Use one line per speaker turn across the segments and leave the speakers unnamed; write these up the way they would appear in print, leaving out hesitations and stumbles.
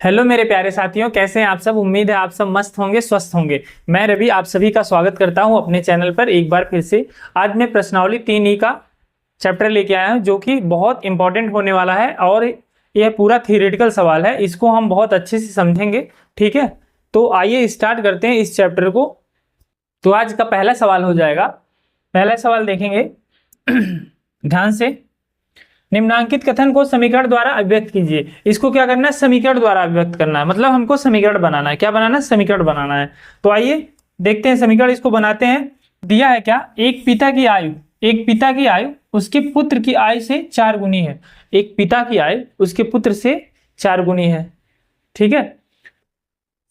Hello मेरे प्यारे साथियों, कैसे हैं आप सब। उम्मीद है आप सब मस्त होंगे, स्वस्थ होंगे। मैं रवि आप सभी का स्वागत करता हूं अपने चैनल पर एक बार फिर से। आज मैं प्रश्नावली 3E का चैप्टर लेके आया हूं जो कि बहुत इंपॉर्टेंट होने वाला है और यह पूरा थियोरेटिकल सवाल है। इसको हम बहुत अच्छे से समझेंगे, ठीक है। तो आइए स्टार्ट करते हैं इस चैप्टर को। तो आज का पहला सवाल हो जाएगा। पहला सवाल देखेंगे ध्यान से। निम्नांकित कथन को समीकरण द्वारा अभिव्यक्त कीजिए। इसको क्या करना है, समीकरण द्वारा अभिव्यक्त करना है, मतलब हमको समीकरण बनाना है। क्या बनाना है, समीकरण बनाना है। तो आइए देखते हैं समीकरण, इसको बनाते हैं। दिया है क्या, एक पिता की आयु उसके पुत्र की आयु से 4 गुनी है। एक पिता की आयु उसके पुत्र से 4 गुनी है, ठीक है,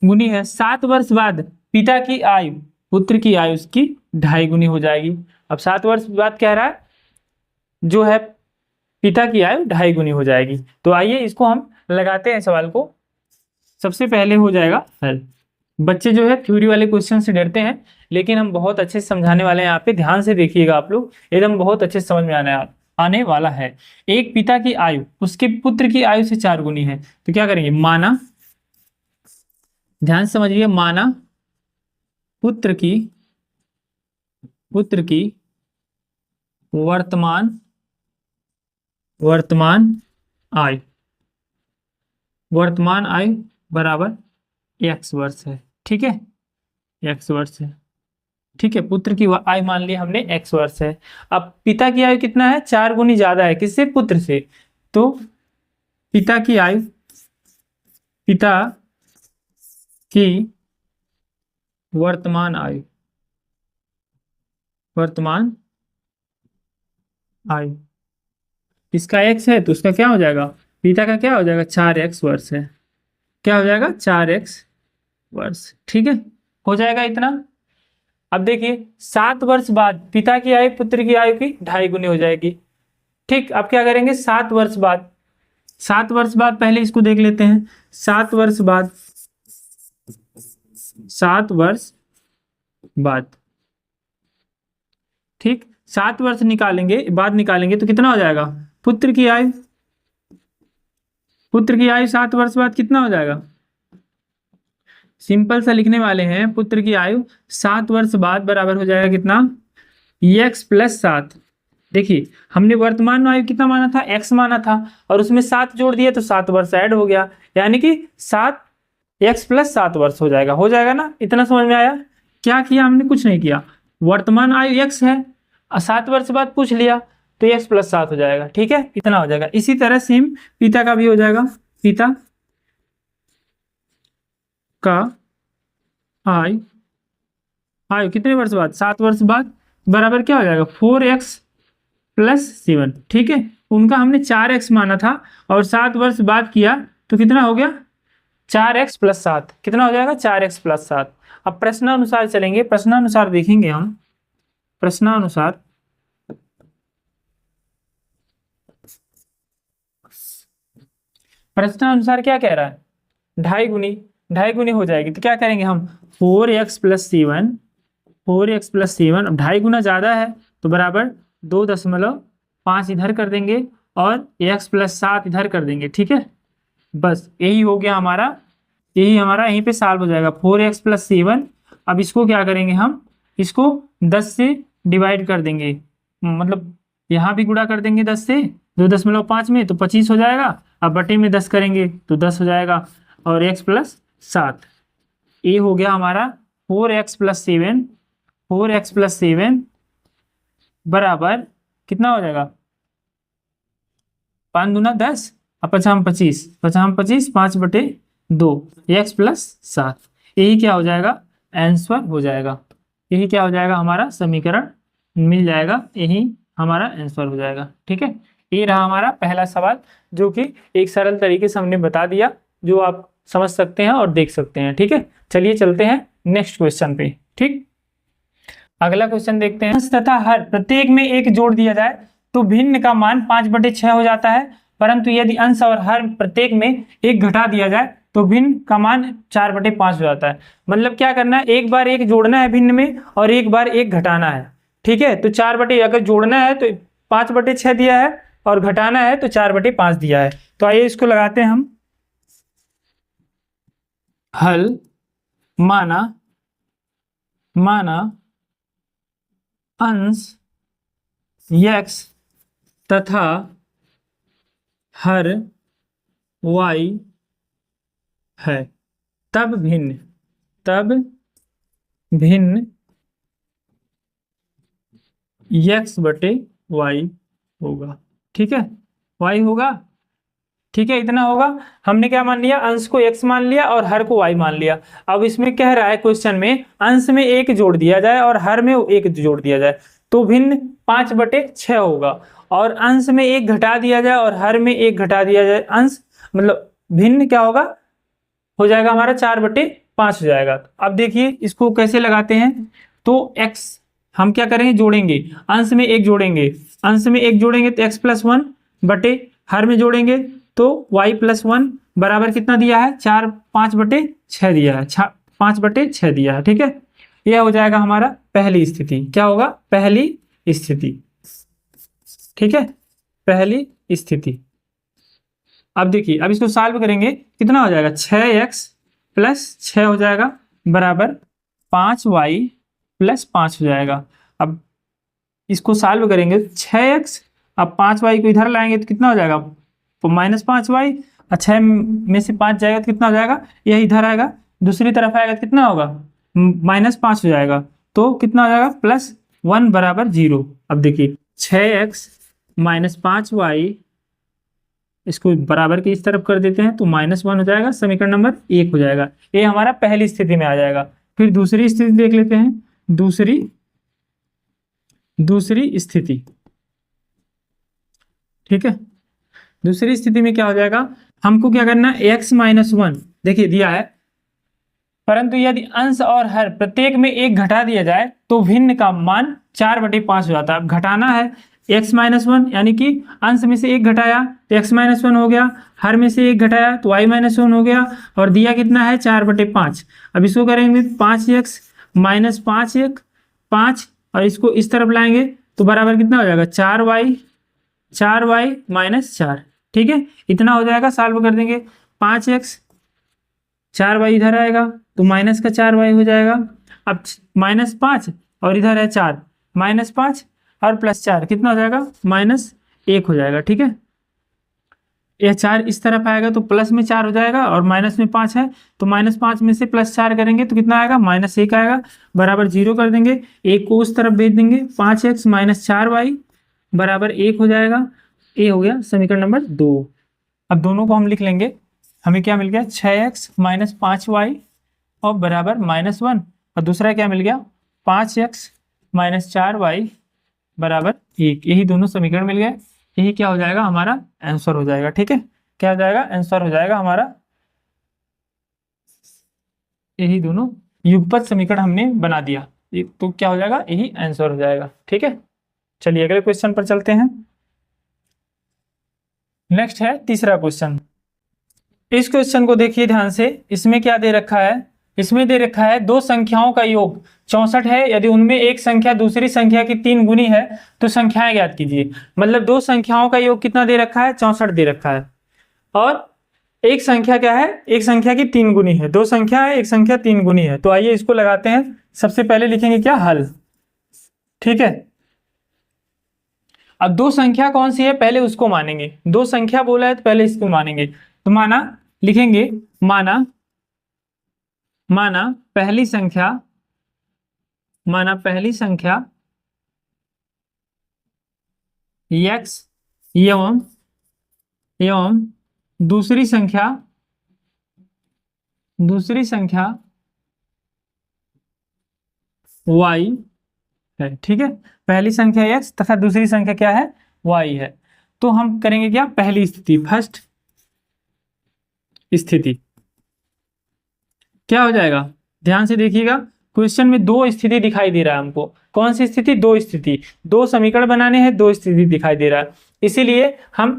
गुनी है। 7 वर्ष बाद पिता की आयु पुत्र की आयु उसकी 2.5 गुनी हो जाएगी। अब 7 वर्ष बाद कह रहा है जो है पिता की आयु 2.5 गुनी हो जाएगी। तो आइए इसको हम लगाते हैं सवाल को। सबसे पहले हो जाएगा हल। बच्चे जो है थ्योरी वाले क्वेश्चन से डरते हैं, लेकिन हम बहुत अच्छे से समझाने वाले हैं। यहाँ पे ध्यान से देखिएगा आप लोग, एकदम बहुत अच्छे से समझ में आने वाला है। एक पिता की आयु उसके पुत्र की आयु से 4 गुनी है। तो क्या करेंगे, माना, ध्यान से समझिए, माना पुत्र की वर्तमान आयु बराबर x वर्ष है, ठीक है, x वर्ष है, ठीक है। पुत्र की आयु मान लिया हमने x वर्ष है। अब पिता की आयु कितना है, 4 गुनी ज्यादा है, किससे, पुत्र से। तो पिता की वर्तमान आयु इसका x है, तो उसका क्या हो जाएगा, पिता का क्या हो जाएगा, 4x वर्ष है। क्या हो जाएगा, 4x वर्ष, ठीक है, हो जाएगा इतना। अब देखिए 7 वर्ष बाद पिता की आयु पुत्र की आयु की 2.5 गुनी हो जाएगी, ठीक। अब क्या करेंगे, 7 वर्ष बाद पहले इसको देख लेते हैं। 7 वर्ष बाद, ठीक, 7 वर्ष निकालेंगे तो कितना हो जाएगा, पुत्र की आयु 7 वर्ष बाद कितना हो जाएगा। सिंपल सा लिखने वाले हैं, पुत्र की आयु 7 वर्ष बाद बराबर हो जाएगा कितना, x + 7। देखिए हमने वर्तमान आयु कितना माना था, x माना था, और उसमें 7 जोड़ दिए तो 7 वर्ष ऐड हो गया, यानी कि 7x + 7 वर्ष हो जाएगा ना। इतना समझ में आया। क्या किया हमने, कुछ नहीं किया। वर्तमान आयु x है, 7 वर्ष बाद पूछ लिया तो x + 7 हो जाएगा, ठीक है, इतना हो जाएगा। इसी तरह सेम पिता का भी हो जाएगा। पिता का आयु कितने वर्ष बाद, 7 वर्ष बाद, बराबर क्या हो जाएगा, 4x + 7, ठीक है। उनका हमने 4x माना था और 7 वर्ष बाद किया तो कितना हो गया, 4x + 7, कितना हो जाएगा, 4x + 7। अब प्रश्नानुसार चलेंगे, प्रश्नानुसार देखेंगे हम। प्रश्नानुसार क्या कह रहा है, 2.5 गुनी हो जाएगी। तो क्या करेंगे हम, 4x + 7, 4x + 7, अब 2.5 गुना ज्यादा है तो बराबर 2.5 इधर कर देंगे और x + 7 इधर कर देंगे, ठीक है। बस यही हो गया हमारा, यहीं पे सॉल्व हो जाएगा। 4x + 7, अब इसको क्या करेंगे हम, इसको 10 से डिवाइड कर देंगे, मतलब यहाँ भी गुणा कर देंगे 10 से, 2.5 में तो 25 हो जाएगा। अब बटे में 10 करेंगे तो 10 हो जाएगा, और x + 7, ये हो गया हमारा 4x + 7 बराबर कितना हो जाएगा, 5 दूना 10, 25, 5/2, x + 7, यही क्या हो जाएगा, आंसर हो जाएगा। यही क्या हो जाएगा, हमारा समीकरण मिल जाएगा, यही हमारा आंसर हो जाएगा, ठीक है। ये रहा हमारा पहला सवाल, जो कि एक सरल तरीके से हमने बता दिया, जो आप समझ सकते हैं और देख सकते हैं, ठीक है। चलिए चलते हैं नेक्स्ट क्वेश्चन पे, ठीक। अगला क्वेश्चन देखते हैं। तथा हर प्रत्येक में 1 जोड़ दिया जाए तो भिन्न का मान 5/6 हो जाता है, परंतु यदि अंश और हर प्रत्येक में 1 घटा दिया जाए तो भिन्न का मान 4/5 हो जाता है। मतलब क्या करना है, एक बार 1 जोड़ना है भिन्न में और एक बार 1 घटाना है, ठीक है। तो 4 अगर जोड़ना है तो 5/6 दिया है और घटाना है तो 4/5 दिया है। तो आइए इसको लगाते हैं हम। हल माना अंश x तथा हर y है, तब भिन्न x बटे y होगा। ठीक है, y होगा। ठीक है, इतना होगा। हमने क्या मान लिया, अंश को x मान लिया और हर को y मान लिया। अब इसमें कह रहा है क्वेश्चन में अंश में 1 जोड़ दिया जाए और हर में 1 जोड़ दिया जाए तो भिन्न 5/6 होगा, और अंश में 1 घटा दिया जाए और हर में 1 घटा दिया जाए, अंश मतलब भिन्न क्या होगा, हो जाएगा हमारा 4/5 हो जाएगा। अब देखिए इसको कैसे लगाते हैं। तो x हम क्या करेंगे, जोड़ेंगे, अंश में 1 जोड़ेंगे, अंश में 1 जोड़ेंगे तो x + 1 बटे हर में जोड़ेंगे तो y + 1 बराबर कितना दिया है, 5/6 दिया है, 5/6 दिया है। ठीक है, यह हो जाएगा हमारा पहली स्थिति। क्या होगा, पहली स्थिति। ठीक है, पहली स्थिति। अब देखिए, अब इसको सॉल्व करेंगे, कितना हो जाएगा, 6x + 6 हो जाएगा बराबर 5y + 5 हो जाएगा। अब इसको सॉल्व करेंगे, 6x, अब 5y को इधर लाएंगे तो कितना हो जाएगा, तो -5y, और 6 में से 5 जाएगा तो कितना हो जाएगा, यह इधर आएगा, दूसरी तरफ आएगा तो कितना होगा, -5 हो जाएगा, तो कितना हो जाएगा, +1 बराबर 0। अब देखिए 6x - 5y, इसको बराबर की इस तरफ कर देते हैं तो -1 हो जाएगा, समीकरण नंबर 1 हो जाएगा। ये हमारा पहली स्थिति में आ जाएगा। फिर दूसरी स्थिति देख लेते हैं। दूसरी स्थिति, ठीक है, दूसरी स्थिति में क्या हो जाएगा, हमको क्या करना है, x - 1 देखिए दिया है, परंतु यदि अंश और हर प्रत्येक में 1 घटा दिया जाए तो भिन्न का मान 4/5 हो जाता है। अब घटाना है, x - 1 यानी कि अंश में से 1 घटाया तो x - 1 हो गया, हर में से 1 घटाया तो y - 1 हो गया, और दिया कितना है, 4/5। अब इसको करेंगे 5x - 5 और इसको इस तरफ लाएंगे तो बराबर कितना हो जाएगा, 4y - 4। ठीक है, इतना हो जाएगा, सॉल्व कर देंगे, 5x 4y इधर आएगा तो -4y हो जाएगा। अब -5 और इधर है 4, -5 और +4 कितना हो जाएगा, -1 हो जाएगा। ठीक है, यह 4 इस तरफ आएगा तो प्लस में 4 हो जाएगा, और माइनस में 5 है तो -5 में से +4 करेंगे तो कितना आएगा, -1 आएगा, बराबर 0 कर देंगे, 1 को उस तरफ भेज देंगे, 5x - 4y बराबर 1 हो जाएगा। ये हो गया समीकरण नंबर 2। अब दोनों को हम लिख लेंगे, हमें क्या मिल गया, 6x - 5y और बराबर -1, और दूसरा क्या मिल गया, 5x - 4y बराबर 1। यही दोनों समीकरण मिल गए, यही क्या हो जाएगा, हमारा आंसर हो जाएगा। ठीक है, क्या हो जाएगा, आंसर हो जाएगा हमारा, यही दोनों युगपत समीकरण हमने बना दिया, तो क्या हो जाएगा, यही आंसर हो जाएगा। ठीक है, चलिए अगले क्वेश्चन पर चलते हैं। नेक्स्ट है तीसरा क्वेश्चन। इस क्वेश्चन को देखिए ध्यान से, इसमें क्या दे रखा है, इसमें दे रखा है दो संख्याओं का योग 64 है, यदि उनमें एक संख्या दूसरी संख्या की 3 गुनी है तो संख्याएं ज्ञात कीजिए। मतलब दो संख्याओं का योग कितना दे रखा है, 64 दे रखा है, और एक संख्या क्या है, एक संख्या की 3 गुनी है, दो संख्या है, एक संख्या 3 गुनी है। तो आइए इसको लगाते हैं। सबसे पहले लिखेंगे क्या, हल। ठीक है, अब दो संख्या कौन सी है, पहले उसको मानेंगे, दो संख्या बोला है तो पहले इसको मानेंगे। तो माना लिखेंगे, माना पहली संख्या, माना पहली संख्या x एवं दूसरी संख्या y है। ठीक है, पहली संख्या x तथा दूसरी संख्या क्या है, y है। तो हम करेंगे क्या, पहली स्थिति, फर्स्ट स्थिति। क्या हो जाएगा, ध्यान से देखिएगा, क्वेश्चन में दो स्थिति दिखाई दे रहा है हमको। कौन सी स्थिति, दो स्थिति, दो समीकरण बनाने हैं, दो स्थिति दिखाई दे रहा है, इसीलिए हम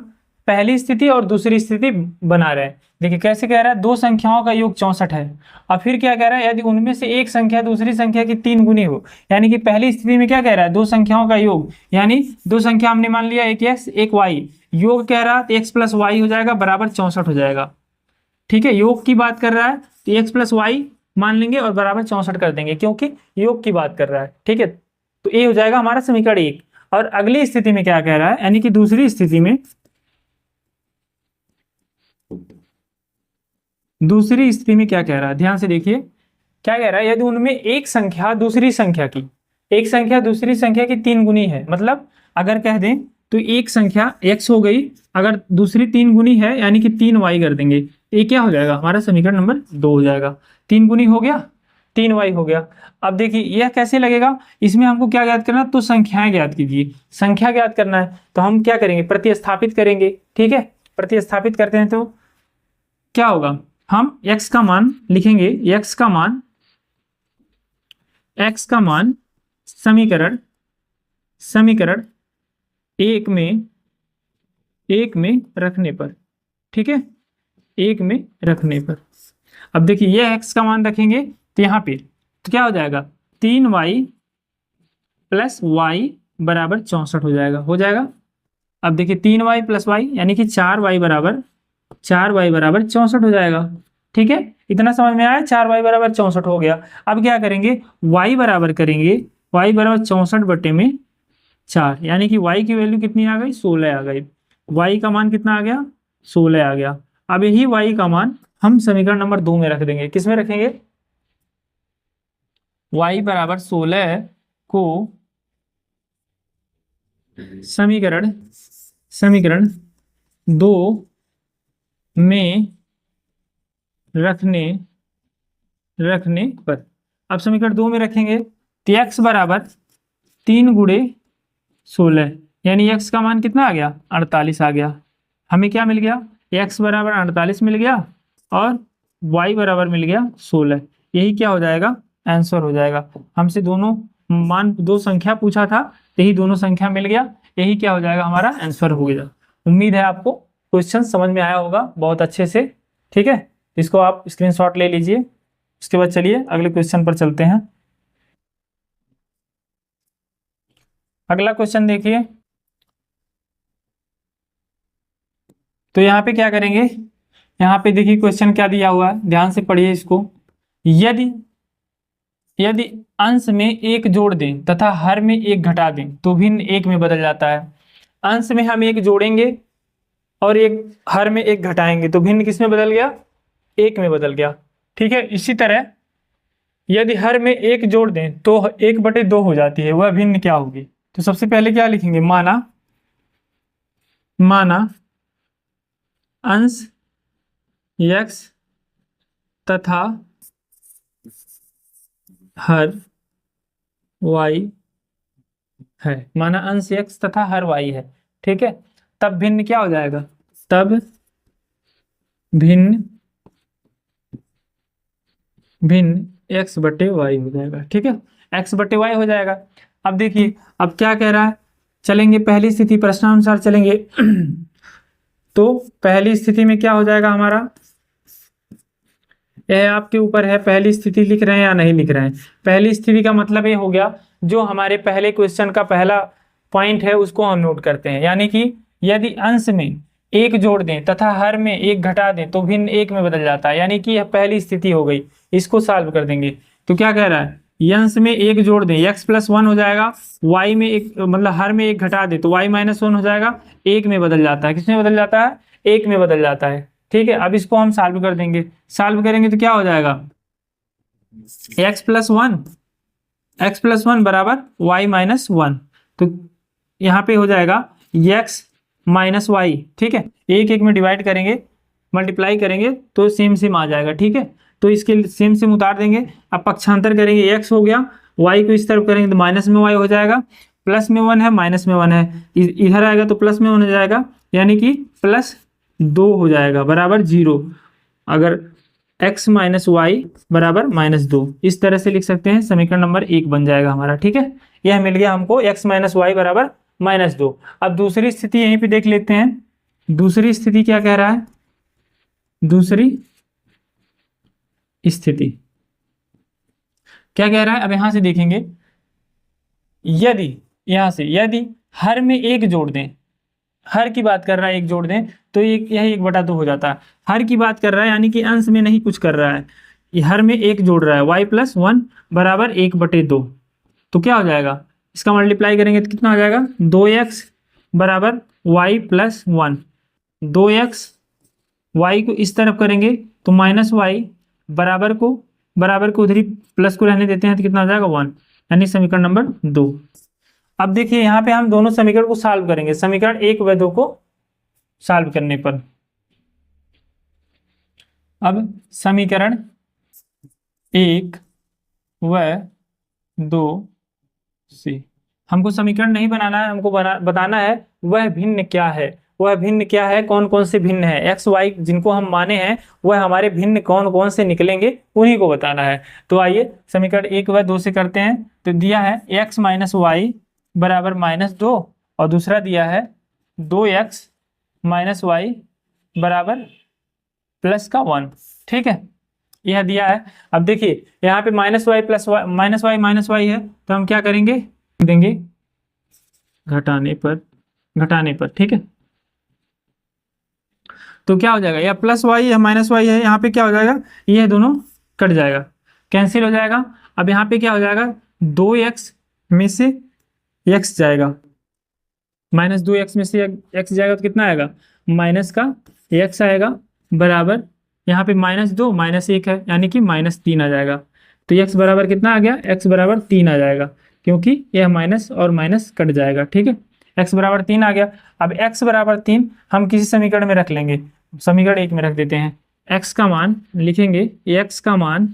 पहली स्थिति और दूसरी स्थिति बना रहे हैं। देखिए कैसे कह रहा है, दो संख्याओं का योग 64 है, और फिर क्या कह रहा है, यदि उनमें से एक संख्या दूसरी संख्या की 3 गुनी हो, यानी कि पहली स्थिति में क्या कह रहा है, दो संख्याओं का योग, यानी दो संख्या हमने मान लिया, एक x एक y, योग कह रहा है तो x + y हो जाएगा बराबर 64 हो जाएगा। ठीक है, योग की बात कर रहा है तो एक्स प्लस वाई मान लेंगे और बराबर 64 कर देंगे, क्योंकि योग की बात कर रहा है। ठीक है, तो ये हो जाएगा हमारा समीकरण 1। और अगली स्थिति में क्या कह रहा है, यानी कि दूसरी स्थिति में, क्या कह रहा है, ध्यान से देखिए क्या कह रहा है। यदि उनमें एक संख्या दूसरी संख्या की, एक संख्या दूसरी संख्या की 3 गुनी है, मतलब अगर कह दें तो एक संख्या x हो गई, अगर दूसरी 3 गुनी है यानी कि 3y कर देंगे, तो ये क्या हो जाएगा, हमारा समीकरण नंबर 2 हो जाएगा। 3 गुनी हो गया, 3y हो गया। अब देखिए यह कैसे लगेगा, इसमें हमको क्या ज्ञात करना है, तो संख्याएं ज्ञात कीजिए। संख्या ज्ञात करना है तो हम क्या करेंगे, प्रतिस्थापित करेंगे। ठीक है, प्रतिस्थापित करते हैं तो क्या होगा, हम x का मान लिखेंगे, x का मान समीकरण एक में रखने पर, ठीक है, एक में रखने पर। अब देखिए यह x का मान रखेंगे तो यहाँ पे तो क्या हो जाएगा, 3y प्लस y बराबर 64 हो जाएगा। अब देखिए 3y प्लस y यानी कि 4y बराबर 64 हो जाएगा। ठीक है, इतना समझ में आया, 4y बराबर 64 हो गया। अब क्या करेंगे, y बराबर करेंगे, y बराबर 64 बटे में 4, यानी कि y की वैल्यू कितनी आ गई, 16 आ गई। y का मान कितना आ गया, 16 आ गया। अब यही y का मान हम समीकरण नंबर 2 में रख देंगे। किस में रखेंगे, y बराबर 16 को समीकरण 2 में रखने पर। अब समीकरण 2 में रखेंगे तो x बराबर 3 गुणे 16, यानी x का मान कितना आ गया, 48 आ गया। हमें क्या मिल गया, x बराबर 48 मिल गया और y बराबर मिल गया 16। यही क्या हो जाएगा, आंसर हो जाएगा। हमसे दोनों मान, दो संख्या पूछा था, यही दोनों संख्या मिल गया, यही क्या हो जाएगा, हमारा आंसर हो गया। उम्मीद है आपको क्वेश्चन समझ में आया होगा बहुत अच्छे से। ठीक है, इसको आप स्क्रीनशॉट ले लीजिए। उसके बाद चलिए अगले क्वेश्चन पर चलते हैं। अगला क्वेश्चन देखिए, तो यहाँ पे क्या करेंगे, यहाँ पे देखिए क्वेश्चन क्या दिया हुआ है, ध्यान से पढ़िए इसको। यदि अंश में एक जोड़ दें तथा हर में एक घटा दें तो भिन्न एक में बदल जाता है। अंश में हम एक जोड़ेंगे और एक हर में एक घटाएंगे तो भिन्न किस में बदल गया, एक में बदल गया। ठीक है, इसी तरह यदि हर में एक जोड़ दें तो 1/2 हो जाती है, वह भिन्न क्या होगी। तो सबसे पहले क्या लिखेंगे, माना अंश x तथा हर y है, माना अंश x तथा हर y है। ठीक है, तब भिन्न क्या हो जाएगा, तब भिन्न x/y हो जाएगा। ठीक है, x/y हो जाएगा। अब देखिए अब क्या कह रहा है, चलेंगे पहली स्थिति प्रश्नानुसार चलेंगे। तो पहली स्थिति में क्या हो जाएगा हमारा, यह आपके ऊपर है, पहली स्थिति लिख रहे हैं या नहीं लिख रहे हैं। पहली स्थिति का मतलब ये हो गया, जो हमारे पहले क्वेश्चन का पहला पॉइंट है उसको हम नोट करते हैं, यानी कि यदि अंश में एक जोड़ दें तथा हर में एक घटा दें तो भिन्न एक में बदल जाता है, यानी कि यह पहली स्थिति हो गई। इसको सॉल्व कर देंगे तो क्या कह रहा है, अंश में एक जोड़ दें x + 1 हो जाएगा, y में एक, मतलब हर में एक घटा दे तो y - 1 हो जाएगा, एक में बदल जाता है। किसमें बदल जाता है, एक में बदल जाता है। ठीक है, अब इसको हम सॉल्व कर देंगे, सॉल्व करेंगे तो क्या हो जाएगा, x + 1 बराबर y - 1। तो यहाँ पे हो जाएगा x - y। ठीक है, एक एक में डिवाइड करेंगे, मल्टीप्लाई करेंगे तो सेम आ जाएगा। ठीक है, तो इसके सेम उतार देंगे। अब पक्षांतर करेंगे, x हो गया, y को इस तरफ करेंगे तो माइनस में y हो जाएगा, प्लस में 1 है माइनस में 1 है, इधर आएगा तो प्लस में 1 हो जाएगा, यानी कि +2 हो जाएगा बराबर 0। अगर x - y बराबर -2, इस तरह से लिख सकते हैं, समीकरण नंबर 1 बन जाएगा हमारा। ठीक है, यह मिल गया हमको, x - y बराबर -2। अब दूसरी स्थिति यहीं पे देख लेते हैं। दूसरी स्थिति क्या कह रहा है, दूसरी स्थिति क्या कह रहा है, अब यहां से देखेंगे, यदि हर में एक जोड़ दें, हर की बात कर रहा है, एक जोड़ दें तो यही 1/2 हो जाता है। हर की बात कर रहा है, यानी कि अंश में नहीं कुछ कर रहा है। हर में एक जोड़ रहा है, y प्लस 1 बराबर 1/2। तो क्या हो जाएगा, इसका मल्टीप्लाई करेंगे तो कितना हो जाएगा, 2x बराबर y प्लस 1। 2x y को इस तरफ करेंगे तो माइनस वाई, बराबर को उधर ही प्लस को रहने देते हैं तो कितना हो जाएगा 1, यानी समीकरण नंबर 2। अब देखिए यहाँ पे हम दोनों समीकरण को सॉल्व करेंगे, समीकरण 1 व 2 को सॉल्व करने पर। अब समीकरण 1 व 2 से हमको समीकरण नहीं बनाना है, हमको बताना है वह भिन्न क्या है, वह भिन्न क्या है, कौन कौन से भिन्न है, एक्स वाई जिनको हम माने हैं वह हमारे भिन्न कौन कौन से निकलेंगे उन्हीं को बताना है। तो आइए समीकरण 1 व 2 से करते हैं। तो दिया है x माइनस वाई बराबर -2 और दूसरा दिया है 2x माइनस वाई बराबर प्लस का 1। ठीक है, यह दिया है। अब देखिए यहाँ पे माइनस वाई माइनस वाई है तो हम क्या करेंगे, देंगे घटाने पर। ठीक है, तो क्या हो जाएगा, या प्लस वाई या माइनस वाई है, यहाँ पे क्या हो जाएगा, ये दोनों कट जाएगा, कैंसिल हो जाएगा। अब यहाँ पे क्या हो जाएगा, 2x में से x जाएगा, -2x में से x जाएगा तो कितना आएगा, माइनस का x आएगा बराबर, यहाँ पे -2 -1 है यानी कि -3 आ जाएगा। तो x बराबर कितना आ गया, x बराबर 3 आ जाएगा, क्योंकि यह माइनस और माइनस कट जाएगा। ठीक है, x बराबर 3 आ गया। अब x बराबर 3 हम किसी समीकरण में रख लेंगे, समीकरण 1 में रख देते हैं। x का मान लिखेंगे, x का मान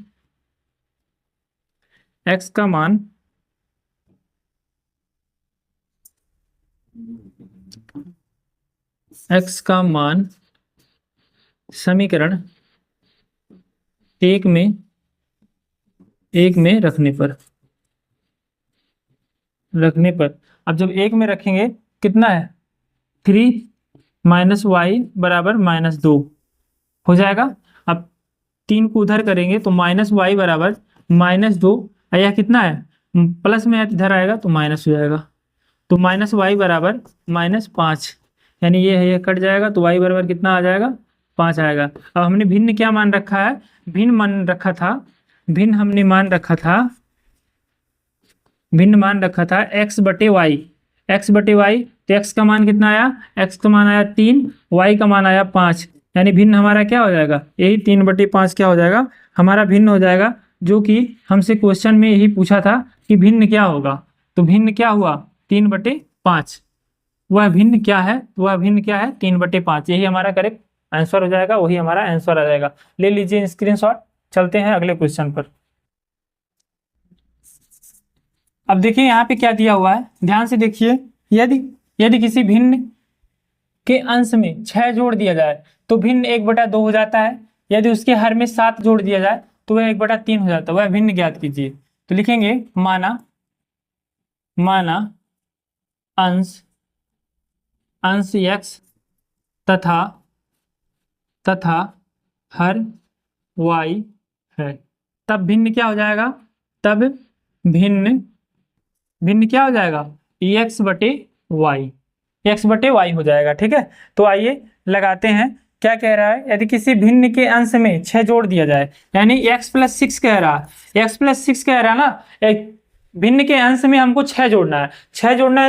समीकरण 1 में रखने पर अब जब 1 में रखेंगे कितना है, 3 माइनस वाई बराबर -2 हो जाएगा। अब 3 को उधर करेंगे तो माइनस वाई बराबर -2, यह कितना है, प्लस में इधर आएगा तो माइनस हो जाएगा, तो माइनस वाई बराबर -5, यानी ये कट जाएगा तो वाई बराबर कितना आ जाएगा, 5 आएगा। अब हमने भिन्न क्या मान रखा है, भिन्न मान रखा था x/y, तो x का मान कितना आया, x का मान आया 3, y का मान आया 5, यानी भिन्न हमारा क्या हो जाएगा, यही 3/5 क्या हो जाएगा, हमारा भिन्न हो जाएगा। जो कि हमसे क्वेश्चन में यही पूछा था कि भिन्न क्या होगा, तो भिन्न क्या हुआ, 3/5। वह भिन्न क्या है, 3/5, यही हमारा करेक्ट आंसर हो जाएगा, वही हमारा आंसर आ जाएगा। ले लीजिए स्क्रीनशॉट, चलते हैं अगले क्वेश्चन पर। अब देखिए यहाँ पे क्या दिया हुआ है, ध्यान से देखिए, यदि किसी भिन्न के अंश में 6 जोड़ दिया जाए तो भिन्न 1/2 हो जाता है, यदि उसके हर में 7 जोड़ दिया जाए तो वह 1/3 हो जाता है, वह भिन्न ज्ञात कीजिए। तो लिखेंगे माना अंश x तथा हर y है, तब भिन्न क्या हो जाएगा, तब भिन्न क्या हो जाएगा, x/y हो जाएगा। ठीक है, तो आइए लगाते हैं, क्या कह रहा है, यदि किसी भिन्न के अंश में 6 जोड़ दिया जाए, यानी x + 6 कह रहा है, ना, एक भिन्न के अंश में हमको 6 जोड़ना है,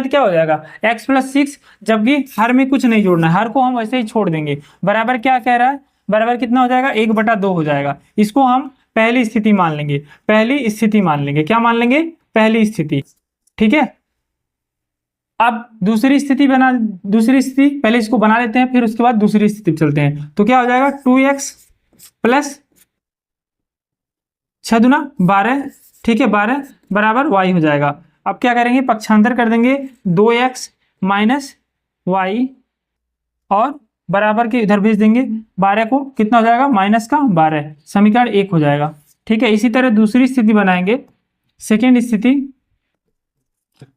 तो क्या हो जाएगा, x + 6, जबकि हर में कुछ नहीं जोड़ना है, हर को हम वैसे ही छोड़ देंगे, बराबर क्या कह रहा है, बराबर कितना हो जाएगा, 1/2 हो जाएगा। इसको हम पहली स्थिति मान लेंगे, क्या मान लेंगे, पहली स्थिति। ठीक है, अब दूसरी स्थिति पहले इसको बना लेते हैं, फिर उसके बाद दूसरी स्थिति चलते हैं। तो क्या हो जाएगा, 2x + 6 दूना 12, ठीक है, 12 बराबर y हो जाएगा। अब क्या करेंगे, पक्षांतर कर देंगे, 2x माइनस वाई और बराबर के इधर भेज देंगे, 12 को कितना हो जाएगा, -12, समीकरण 1 हो जाएगा। ठीक है, इसी तरह दूसरी स्थिति बनाएंगे, सेकेंड स्थिति।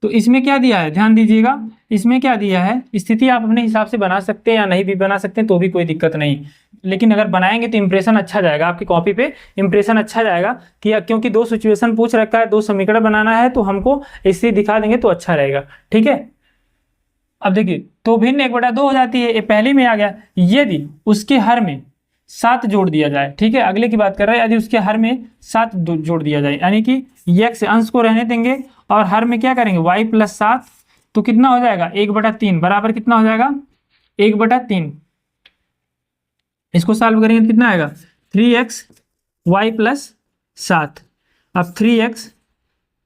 तो इसमें क्या दिया है, ध्यान दीजिएगा, इसमें क्या दिया है, स्थिति आप अपने हिसाब से बना सकते हैं या नहीं भी बना सकते हैं, तो भी कोई दिक्कत नहीं, लेकिन अगर बनाएंगे तो इंप्रेशन अच्छा जाएगा, आपकी कॉपी पे इंप्रेशन अच्छा जाएगा कि क्योंकि 2 सिचुएशन पूछ रखा है, 2 समीकरण बनाना है, तो हमको इससे दिखा देंगे तो अच्छा रहेगा। ठीक है, अब देखिए, तो भिन्न 1/2 हो जाती है, ये पहली में आ गया, यदि उसके हर में 7 जोड़ दिया जाए, ठीक है, अगले की बात कर रहा है, यदि उसके हर में 7 जोड़ दिया जाए, यानी कि x अंश को रहने देंगे और हर में क्या करेंगे y प्लस 7, तो कितना हो जाएगा 1/3 बराबर कितना हो जाएगा 1/3। इसको सॉल्व करेंगे तो कितना आएगा 3x y प्लस 7। अब 3x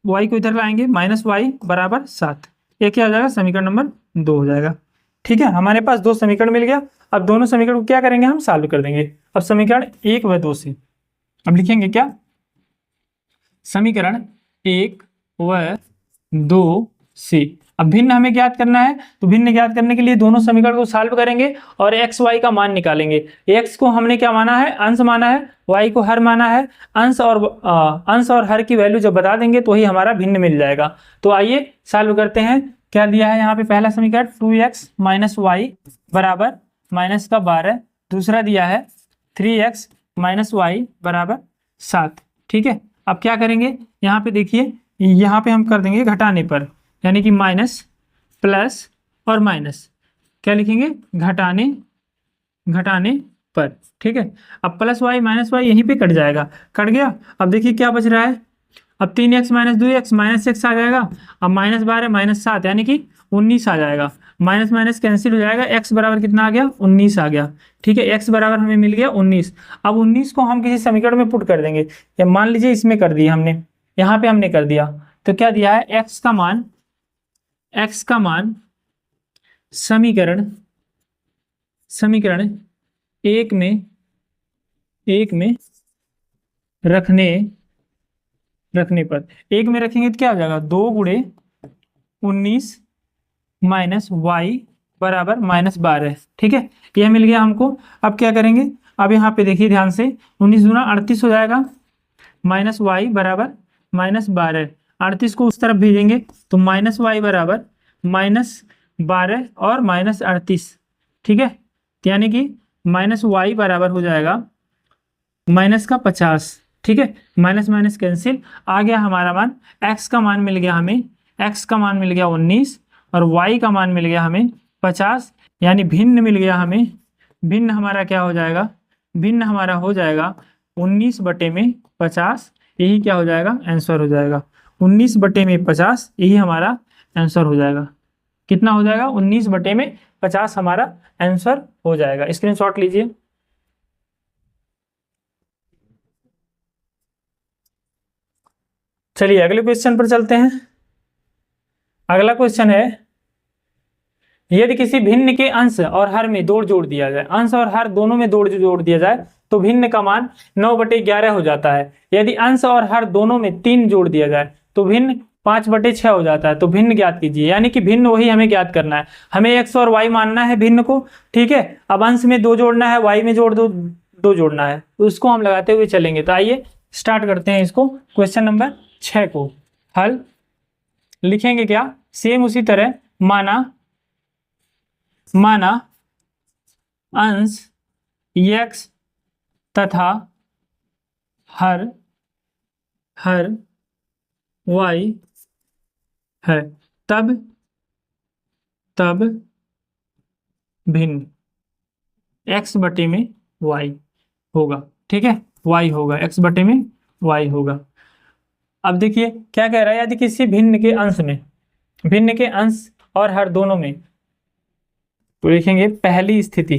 y को इधर लाएंगे माइनस वाई बराबर 7, ये क्या हो जाएगा समीकरण नंबर 2 हो जाएगा। ठीक है, हमारे पास 2 समीकरण मिल गया। अब दोनों समीकरण को क्या करेंगे हम सॉल्व कर देंगे। अब समीकरण 1 व 2 से अब लिखेंगे क्या, समीकरण 1 व 2 से अब भिन्न हमें ज्ञात करना है, तो भिन्न ज्ञात करने के लिए दोनों समीकरण को सॉल्व करेंगे और एक्स वाई का मान निकालेंगे। एक्स को हमने क्या माना है अंश माना है, वाई को हर माना है। अंश और हर की वैल्यू जब बता देंगे तो ही हमारा भिन्न मिल जाएगा। तो आइए सॉल्व करते हैं। क्या दिया है यहाँ पे, पहला समीकरण 2x माइनस वाई बराबर माइनस का 12, दूसरा दिया है 3x माइनस वाई बराबर 7। ठीक है, अब क्या करेंगे, यहाँ पे देखिए, यहाँ पे हम कर देंगे घटाने पर, यानी कि माइनस प्लस और माइनस क्या लिखेंगे घटाने पर। ठीक है, अब प्लस वाई माइनस वाई यहीं पे कट जाएगा, कट गया। अब देखिए क्या बच रहा है, अब 3x minus 2x minus x आ जाएगा, अब माइनस 12 माइनस 7 यानी कि 19 आ जाएगा। माइनस माइनस कैंसिल हो जाएगा, x बराबर कितना आ गया 19 आ गया। ठीक है, x बराबर हमें मिल गया 19। अब 19 को हम किसी समीकरण में पुट कर देंगे, या मान लीजिए इसमें कर दिया हमने, यहाँ पे हमने कर दिया, तो क्या दिया है x का मान समीकरण एक में रखने पर, एक में रखेंगे तो क्या हो जाएगा 2 गुणे 19 माइनस वाई बराबर माइनस 12। ठीक है, यह मिल गया हमको। अब क्या करेंगे, अब यहाँ पे देखिए ध्यान से, 19 दूना 38 हो जाएगा, माइनस वाई बराबर माइनस 12। 38 को उस तरफ भेजेंगे तो माइनस वाई बराबर माइनस 12 और माइनस 38। ठीक है, यानी कि माइनस वाई बराबर हो जाएगा माइनस का 50। ठीक है, माइनस माइनस कैंसिल, आ गया हमारा मान। x का मान मिल गया हमें, x का मान मिल गया 19 और y का मान मिल गया हमें 50, यानी भिन्न मिल गया हमें। भिन्न हमारा क्या हो जाएगा, भिन्न हमारा हो जाएगा 19/50। यही क्या हो जाएगा आंसर हो जाएगा 19/50, यही हमारा आंसर हो जाएगा। कितना हो जाएगा 19/50 हमारा आंसर हो जाएगा। स्क्रीनशॉट लीजिए। चलिए अगले क्वेश्चन पर चलते हैं। अगला क्वेश्चन है, यदि किसी भिन्न के अंश और हर में 2 जोड़ दिया जाए, अंश और हर दोनों में 2 जोड़ दिया जाए तो भिन्न का मान 9/11 हो जाता है। यदि अंश और हर दोनों में 3 जोड़ दिया जाए तो भिन्न 5/6 हो जाता है। तो भिन्न ज्ञात कीजिए, यानी कि भिन्न वही हमें ज्ञात करना है, हमें x और y मानना है भिन्न को। ठीक है, अब अंश में 2 जोड़ना है, y में जोड़ दो 2 जोड़ना है, तो उसको हम लगाते हुए चलेंगे। तो आइए स्टार्ट करते हैं इसको। क्वेश्चन नंबर 6 को हल लिखेंगे क्या, सेम उसी तरह, माना अंश x तथा हर y है, तब भिन्न x/y होगा। ठीक है, y होगा, x/y होगा। अब देखिए क्या कह रहा है, यदि किसी भिन्न के अंश और हर दोनों में, तो लिखेंगे पहली स्थिति।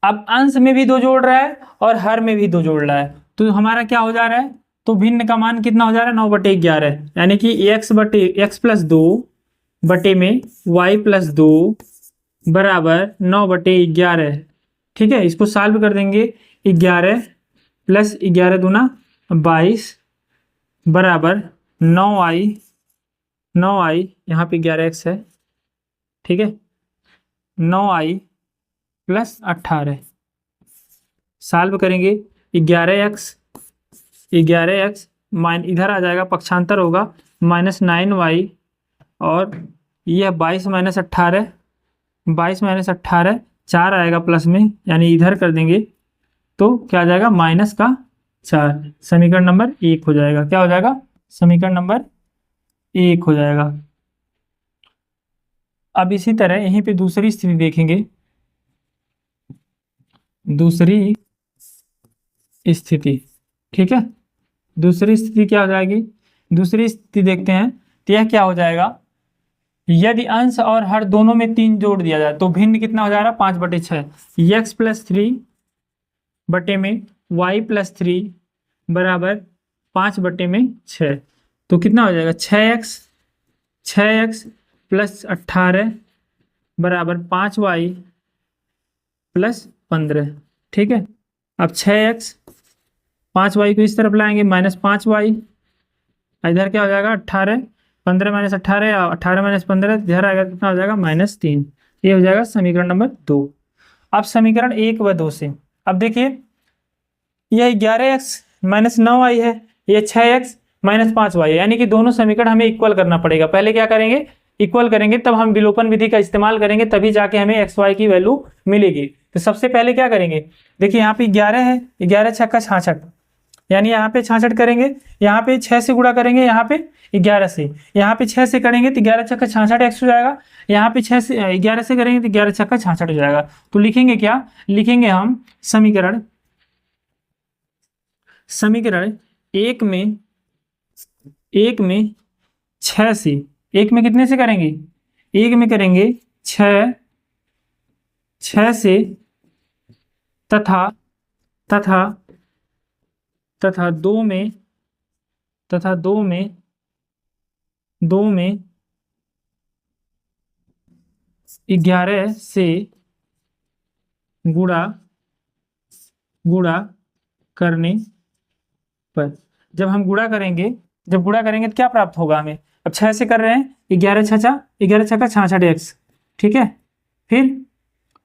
अब अंश में भी 2 जोड़ रहा है और हर में भी 2 जोड़ रहा है, तो हमारा क्या हो जा रहा है, तो भिन्न का मान कितना हो जा रहा है 9/11, यानी कि x प्लस 2 बटे में y प्लस 2 बराबर 9/11। ठीक है, इसको सॉल्व कर देंगे, 11 प्लस 11 दूना 22 बराबर 9i, यहाँ पे 11x है। ठीक है, 9i प्लस 18 सॉल्व करेंगे, 11x माइन इधर आ जाएगा, पक्षांतर होगा, माइनस 9y और यह 22 माइनस 18 4 आएगा प्लस में, यानी इधर कर देंगे तो क्या आ जाएगा माइनस का 4। समीकरण नंबर 1 हो जाएगा। क्या हो जाएगा, समीकरण नंबर 1 हो जाएगा। अब इसी तरह यहीं पे दूसरी स्थिति देखेंगे, दूसरी स्थिति, ठीक है। दूसरी स्थिति क्या हो जाएगी, दूसरी स्थिति देखते हैं तो यह क्या हो जाएगा, यदि अंश और हर दोनों में 3 जोड़ दिया जाए तो भिन्न कितना हो जाएगा 5/6, x + 3 बटे में y + 3 बराबर 5/6, तो कितना हो जाएगा 6x + 18 बराबर 5y + 15, ठीक है। अब 6x 5y को इस तरफ लाएंगे -5y, इधर क्या हो जाएगा 18, 15 - 18 या 18 - 15 इधर आएगा, कितना हो जाएगा -3। ये हो जाएगा समीकरण नंबर 2। अब समीकरण 1 व 2 से अब देखिए यह 11x - 9y है, ये 6x - 5y है, यानी कि दोनों समीकरण हमें इक्वल करना पड़ेगा। पहले क्या करेंगे, इक्वल करेंगे, तब हम विलोपन विधि का इस्तेमाल करेंगे, तभी जाके हमें एक्स वाई की वैल्यू मिलेगी। तो सबसे पहले क्या करेंगे, देखिए यहाँ पे 11 है, 11 × 6 = 66, यानी यहाँ पे 66 करेंगे, यहाँ पे 6 से गुणा करेंगे, यहाँ पे 11 से, यहाँ पे 6 से करेंगे तो 11 × 6 = 66x हो जाएगा, यहाँ पे 6 से 11 से करेंगे तो 11 × 6 = 66 हो जाएगा। तो लिखेंगे क्या, लिखेंगे हम समीकरण एक में 6 से, एक में कितने से करेंगे, एक में करेंगे 6 से, तथा 2 में 11 से गुणा करने पर, जब हम गुणा करेंगे तो क्या प्राप्त होगा हमें, अब 6 से कर रहे हैं 11 × 6 = 66x, ठीक है। फिर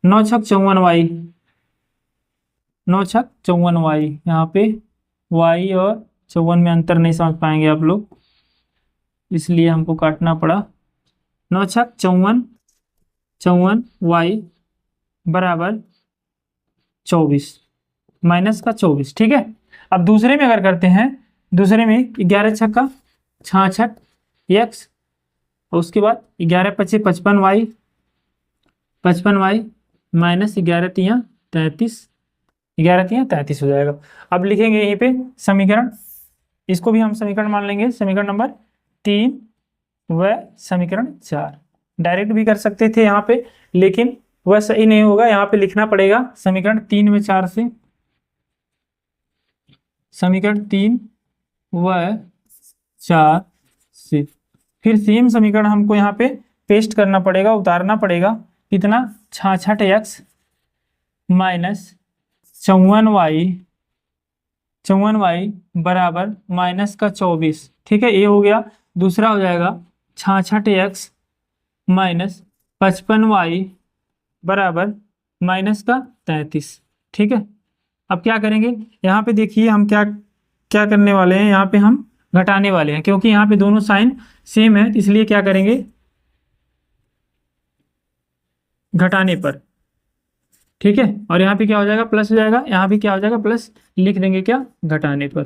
9 × 6 = 54y, 9 × 6 = 54y, यहाँ पे y और 54 में अंतर नहीं समझ पाएंगे आप लोग, इसलिए हमको काटना पड़ा। 9 × 6 = 54y बराबर 24 -24, ठीक है। अब दूसरे में अगर करते हैं, दूसरे में 11 × 6 = 66x, और उसके बाद 11 × 5 = 55y, 55y -11 × 3 = 33, 11 × 3 = 33 हो जाएगा। अब लिखेंगे यहीं पे समीकरण, इसको भी हम समीकरण मान लेंगे, समीकरण नंबर 3 व समीकरण 4। डायरेक्ट भी कर सकते थे यहाँ पे, लेकिन वह सही नहीं होगा, यहाँ पे लिखना पड़ेगा समीकरण 3 व 4 से, समीकरण 3 व 4 से। फिर सेम समीकरण हमको यहाँ पे पेस्ट करना पड़ेगा, उतारना पड़ेगा, कितना 66x - 54y बराबर -24, ठीक है, ये हो गया। दूसरा हो जाएगा 66x - 55y बराबर -33, ठीक है। अब क्या करेंगे, यहाँ पे देखिए हम क्या करने वाले हैं, यहाँ पे हम घटाने वाले हैं, क्योंकि यहाँ पे दोनों साइन सेम है, इसलिए क्या करेंगे, घटाने पर, ठीक है। और यहाँ पे क्या हो जाएगा, प्लस हो जाएगा, यहाँ भी क्या हो जाएगा, प्लस, लिख देंगे क्या, घटाने पर,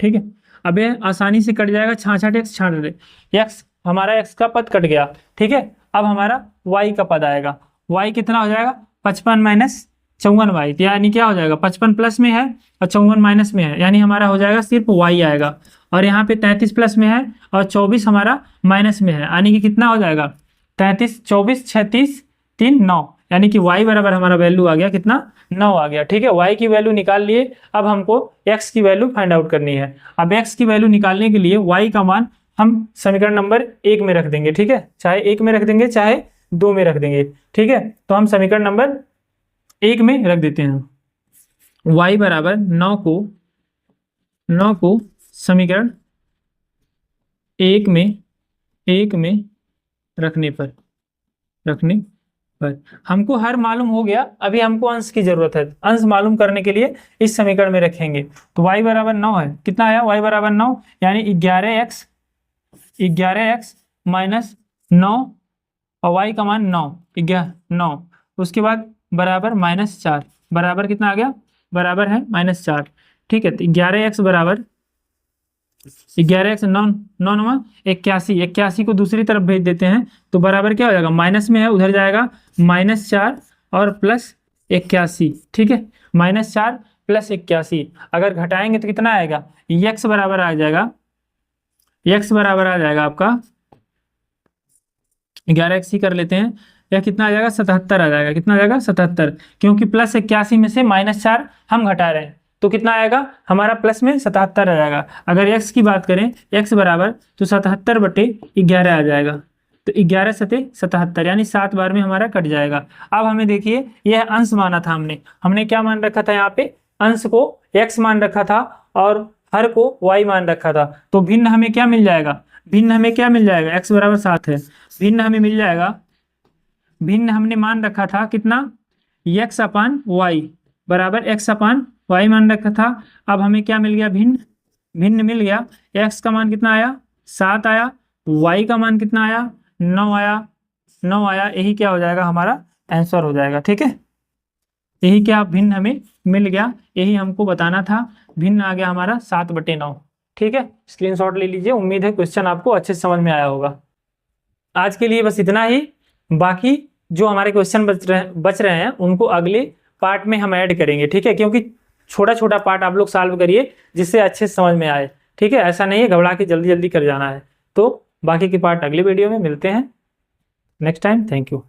ठीक है। अब ये आसानी से कट जाएगा, 66x 66x, हमारा x का पद कट गया, ठीक है। अब हमारा y का पद आएगा, y कितना हो जाएगा 55 - 54y, यानी क्या हो जाएगा 55 प्लस में है और 54 माइनस में है, यानी हमारा हो जाएगा सिर्फ y आएगा, और यहाँ पे 33 प्लस में है और 24 हमारा माइनस में है, यानी कि कितना हो जाएगा 33, 24, 36, 3, 9, यानी कि y बराबर हमारा वैल्यू आ गया कितना, 9 आ गया, ठीक है। y की वैल्यू निकाल लिए, अब हमको x की वैल्यू फाइंड आउट करनी है। अब x की वैल्यू निकालने के लिए y का मान हम समीकरण नंबर 1 में रख देंगे, ठीक है, चाहे 1 में रख देंगे चाहे 2 में रख देंगे, ठीक है। तो हम समीकरण नंबर 1 में रख देते हैं, y बराबर 9 को समीकरण 1 में रखने पर हमको हर मालूम हो गया, अभी हमको अंश की जरूरत है, अंश मालूम करने के लिए इस समीकरण में रखेंगे। तो y बराबर 9 है, कितना आया, y बराबर 9, यानी 11x - 9, और y का मान 9, उसके बाद बराबर -4, बराबर कितना आ गया, बराबर है -4, ठीक है। तो 11x बराबर 11x 9 9 9 81, 81 को दूसरी तरफ भेज देते हैं तो बराबर क्या हो जाएगा, माइनस में है उधर जाएगा -4 और +81, ठीक है, -4 +81। अगर घटाएंगे तो कितना आएगा, x बराबर आ जाएगा, x बराबर आ जाएगा आपका 11x ही कर लेते हैं, यह कितना आ जाएगा 77 आ जाएगा, कितना आ जाएगा 77, क्योंकि +81 में से -4 हम घटा रहे हैं तो कितना आएगा हमारा प्लस में 77 आ जाएगा। अगर x की बात करें x बराबर तो 77/11 आ जाएगा, तो 11 सते 77 यानी 7 बार में हमारा कट जाएगा। अब हमें देखिए यह अंश माना था हमने क्या मान रखा था, यहाँ पे अंश को x मान रखा था और हर को y मान रखा था, तो भिन्न हमें क्या मिल जाएगा, भिन्न हमें क्या मिल जाएगा, x बराबर 7 है, भिन्न हमें मिल जाएगा, भिन्न हमने मान रखा था कितना, x/y बराबर x/y मान रखा था। अब हमें क्या मिल गया, भिन्न, भिन्न मिल गया, x का मान कितना आया 7 आया, y का मान कितना आया 9 आया, 9 आया, यही क्या हो जाएगा हमारा आंसर हो जाएगा, ठीक है, यही क्या भिन्न हमें मिल गया, यही हमको बताना था, भिन्न आ गया हमारा 7/9, ठीक है, स्क्रीनशॉट ले लीजिए। उम्मीद है क्वेश्चन आपको अच्छे से समझ में आया होगा। आज के लिए बस इतना ही, बाकी जो हमारे क्वेश्चन बच रहे हैं उनको अगले पार्ट में हम ऐड करेंगे, ठीक है, क्योंकि छोटा छोटा पार्ट आप लोग सॉल्व करिए जिससे अच्छे से समझ में आए, ठीक है, ऐसा नहीं है घबरा के जल्दी जल्दी कर जाना है। तो बाकी के पार्ट अगले वीडियो में मिलते हैं नेक्स्ट टाइम। Thank you.